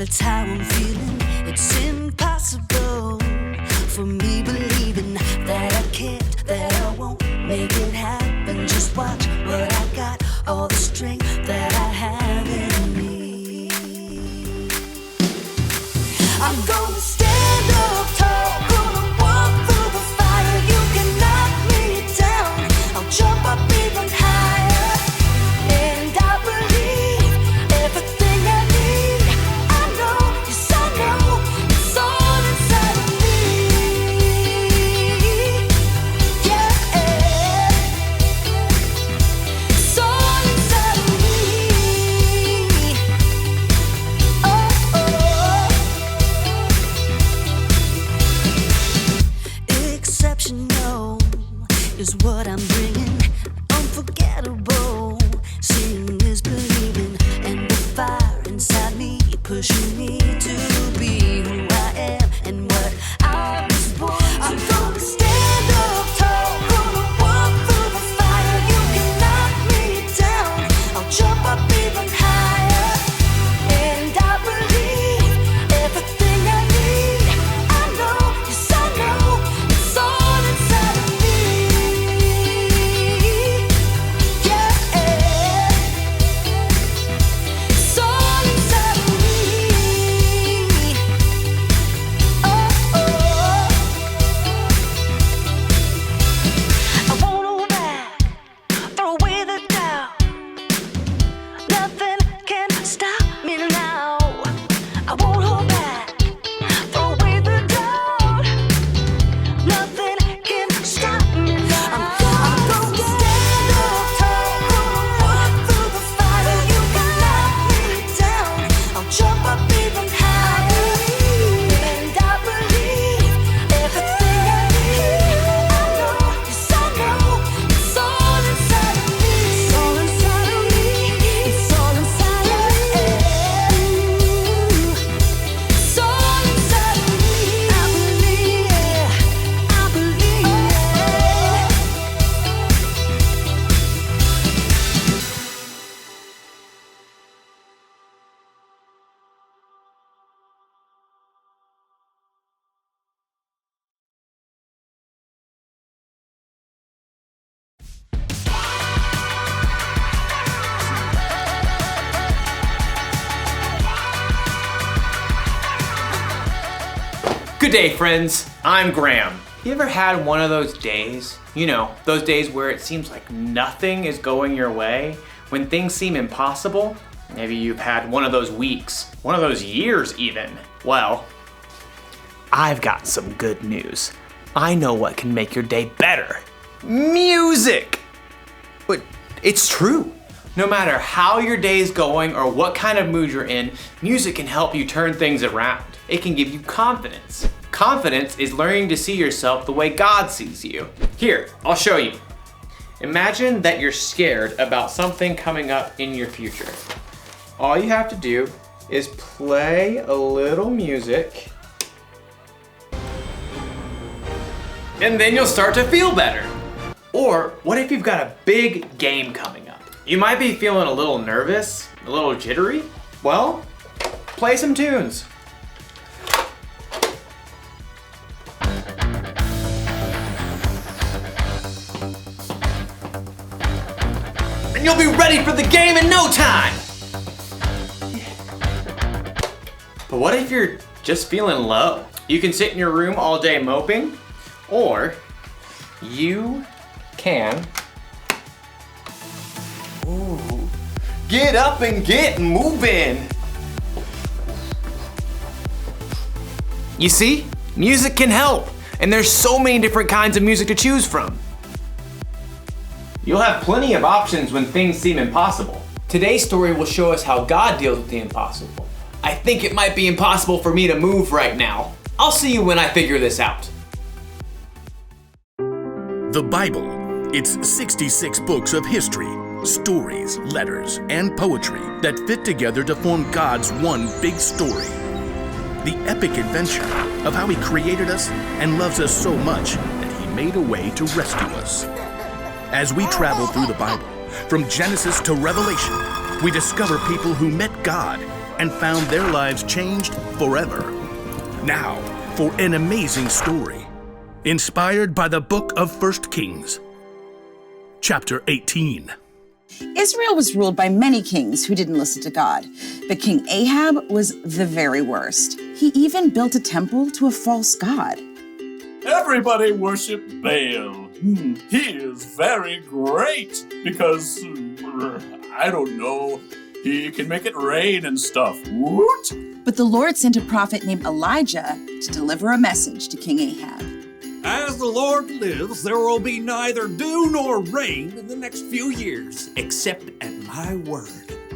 That's how I'm feeling. It's impossible for me believing that I can't, that I won't make it happen. Just watch what I got, all the strength that I have in me. I'm gonna stand up tall, gonna walk through the fire. You can knock me down, I'll jump up even higher. And I believe everything I need. I know, yes I know, it's all inside of me. Yeah, it's all inside of me. Exceptional is what I'm bringing. Unforgettable, seeing is believing, and the fire inside me pushing me to be who I am and what I was born to. I'm gonna stand up tall, gonna walk through the fire. You can knock me down, I'll jump up even higher. And I believe everything I need. I know, yes I know, it's all inside of me. Yeah, it's all inside of me. I won't hold back, throw away the doubt. Nothing can stop me now. I won't hold back, throw away the doubt. Nothing can stop me now. I'm gonna stand up tall, gonna walk through the fire. You can knock me down, I'll jump up even higher. And I believe everything I need. I know, yes I know, it's all inside of me. It's all inside of me. It's all inside of me. It's all inside of me. I believe, I believe. Good day, friends. I'm Graham. You ever had one of those days? You know, those days where it seems like nothing is going your way, when things seem impossible? Maybe you've had one of those weeks, one of those years even. Well, I've got some good news. I know what can make your day better. Music! But it's true. No matter how your day is going or what kind of mood you're in, music can help you turn things around. It can give you confidence. Confidence is learning to see yourself the way God sees you. Here, I'll show you. Imagine that you're scared about something coming up in your future. All you have to do is play a little music, and then you'll start to feel better. Or what if you've got a big game coming up? You might be feeling a little nervous, a little jittery. Well, play some tunes. And you'll be ready for the game in no time. But what if you're just feeling low? You can sit in your room all day moping, or you can get up and get moving. You see, music can help, and there's so many different kinds of music to choose from. You'll have plenty of options when things seem impossible. Today's story will show us how God deals with the impossible. I think it might be impossible for me to move right now. I'll see you when I figure this out. The Bible. It's 66 books of history, stories, letters, and poetry that fit together to form God's one big story. The epic adventure of how He created us and loves us so much that He made a way to rescue us. As we travel through the Bible, from Genesis to Revelation, we discover people who met God, and found their lives changed forever. Now, for an amazing story, inspired by the book of 1 Kings, chapter 18. Israel was ruled by many kings who didn't listen to God, but King Ahab was the very worst. He even built a temple to a false god. Everybody worship Baal. He is very great because, I don't know, he can make it rain and stuff. Woot! But the Lord sent a prophet named Elijah to deliver a message to King Ahab. As the Lord lives, there will be neither dew nor rain in the next few years, except at my word.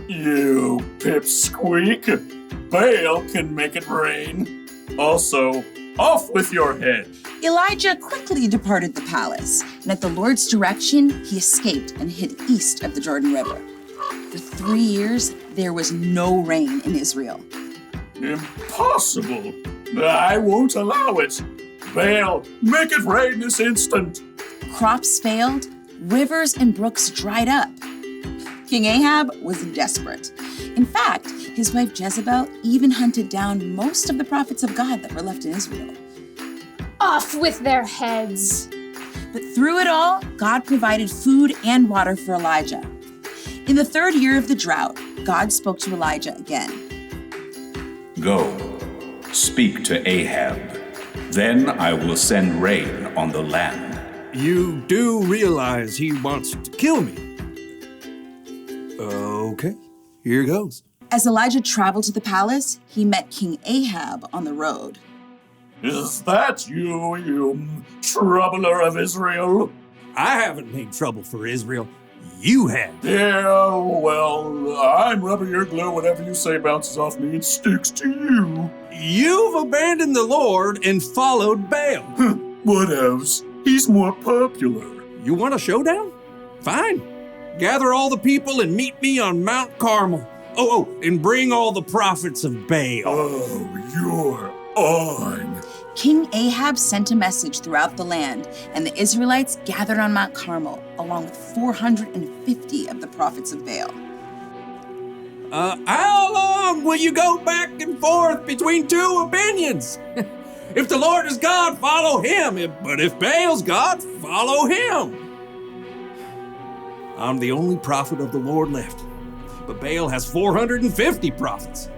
You pipsqueak. Baal can make it rain. Also, off with your head. Elijah quickly departed the palace, and at the Lord's direction, he escaped and hid east of the Jordan River. For 3 years, there was no rain in Israel. Impossible. I won't allow it. Baal, make it rain this instant. Crops failed, rivers and brooks dried up. King Ahab was desperate. In fact, his wife Jezebel even hunted down most of the prophets of God that were left in Israel. Off with their heads. But through it all, God provided food and water for Elijah. In the 3rd year of the drought, God spoke to Elijah again. Go, speak to Ahab. Then I will send rain on the land. You do realize he wants to kill me. Okay, here goes. As Elijah traveled to the palace, he met King Ahab on the road. Is that you troubler of Israel? I haven't made trouble for Israel. You have. Yeah, well, I'm rubber your glue. Whatever you say bounces off me and sticks to you. You've abandoned the Lord and followed Baal. What else? He's more popular. You want a showdown? Fine. Gather all the people and meet me on Mount Carmel. Oh, and bring all the prophets of Baal. Oh, you're on. King Ahab sent a message throughout the land, and the Israelites gathered on Mount Carmel, along with 450 of the prophets of Baal. How long will you go back and forth between two opinions? If the Lord is God, follow him. But if Baal's God, follow him. I'm the only prophet of the Lord left, but Baal has 450 prophets.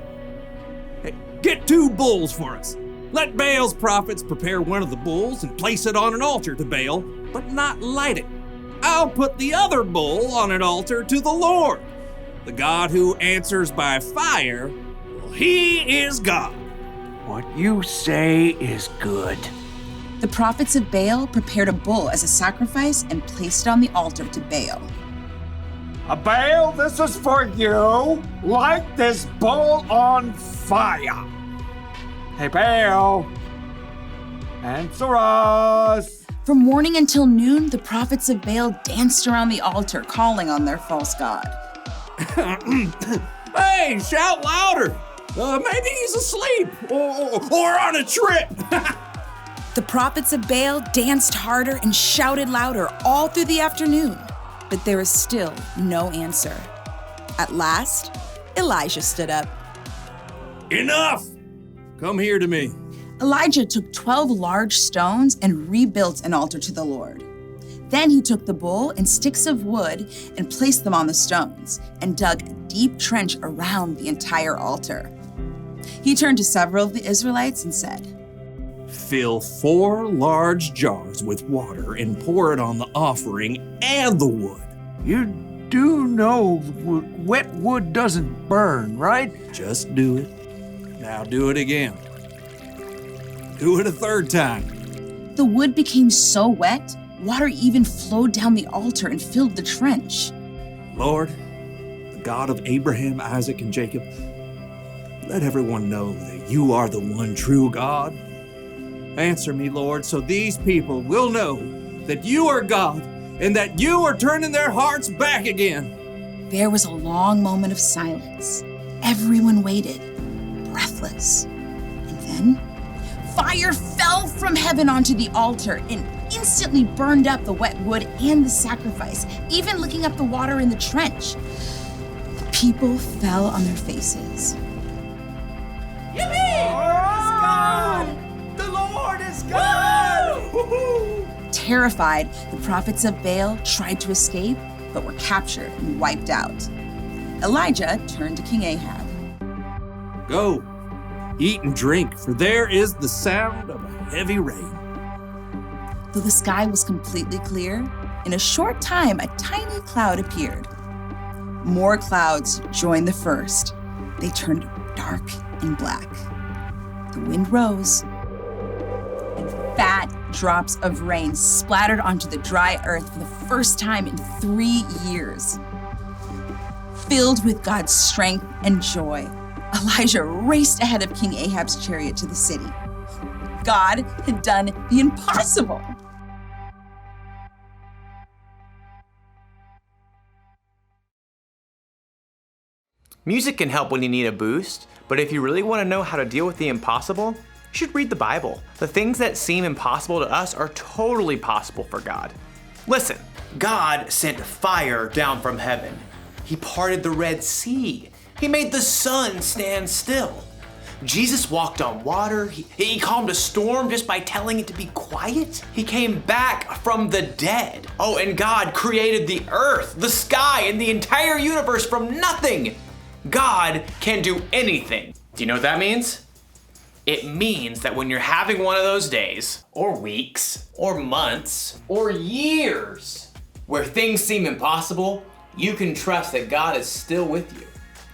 Hey, get 2 bulls for us. Let Baal's prophets prepare one of the bulls and place it on an altar to Baal, but not light it. I'll put the other bull on an altar to the Lord. The God who answers by fire, well, he is God. What you say is good. The prophets of Baal prepared a bull as a sacrifice and placed it on the altar to Baal. Baal, this is for you. Light this bull on fire. Hey, Baal, answer us. From morning until noon, the prophets of Baal danced around the altar, calling on their false god. Hey, shout louder. Maybe he's asleep or on a trip. The prophets of Baal danced harder and shouted louder all through the afternoon, but there was still no answer. At last, Elijah stood up. Enough! Come here to me. Elijah took 12 large stones and rebuilt an altar to the Lord. Then he took the bull and sticks of wood and placed them on the stones and dug a deep trench around the entire altar. He turned to several of the Israelites and said, Fill 4 large jars with water and pour it on the offering and the wood. You do know wet wood doesn't burn, right? Just do it. Now do it again. Do it a 3rd time. The wood became so wet, water even flowed down the altar and filled the trench. Lord, the God of Abraham, Isaac, and Jacob, let everyone know that you are the one true God. Answer me, Lord, so these people will know that you are God and that you are turning their hearts back again. There was a long moment of silence. Everyone waited, breathless. And then, fire fell from heaven onto the altar and instantly burned up the wet wood and the sacrifice, even licking up the water in the trench. The people fell on their faces. Terrified, the prophets of Baal tried to escape, but were captured and wiped out. Elijah turned to King Ahab. Go, eat and drink, for there is the sound of a heavy rain. Though the sky was completely clear, in a short time a tiny cloud appeared. More clouds joined the first. They turned dark and black. The wind rose, and fat drops of rain splattered onto the dry earth for the first time in 3 years. Filled with God's strength and joy, Elijah raced ahead of King Ahab's chariot to the city. God had done the impossible. Music can help when you need a boost, but if you really want to know how to deal with the impossible, you should read the Bible. The things that seem impossible to us are totally possible for God. Listen, God sent fire down from heaven. He parted the Red Sea. He made the sun stand still. Jesus walked on water. He calmed a storm just by telling it to be quiet. He came back from the dead. Oh, and God created the earth, the sky, and the entire universe from nothing. God can do anything. Do you know what that means? It means that when you're having one of those days, or weeks, or months, or years, where things seem impossible, you can trust that God is still with you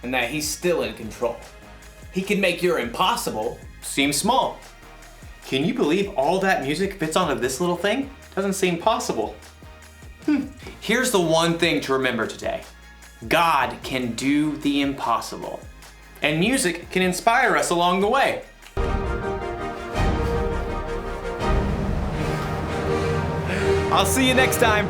and that He's still in control. He can make your impossible seem small. Can you believe all that music fits onto this little thing? Doesn't seem possible. Here's the one thing to remember today. God can do the impossible, and music can inspire us along the way. I'll see you next time.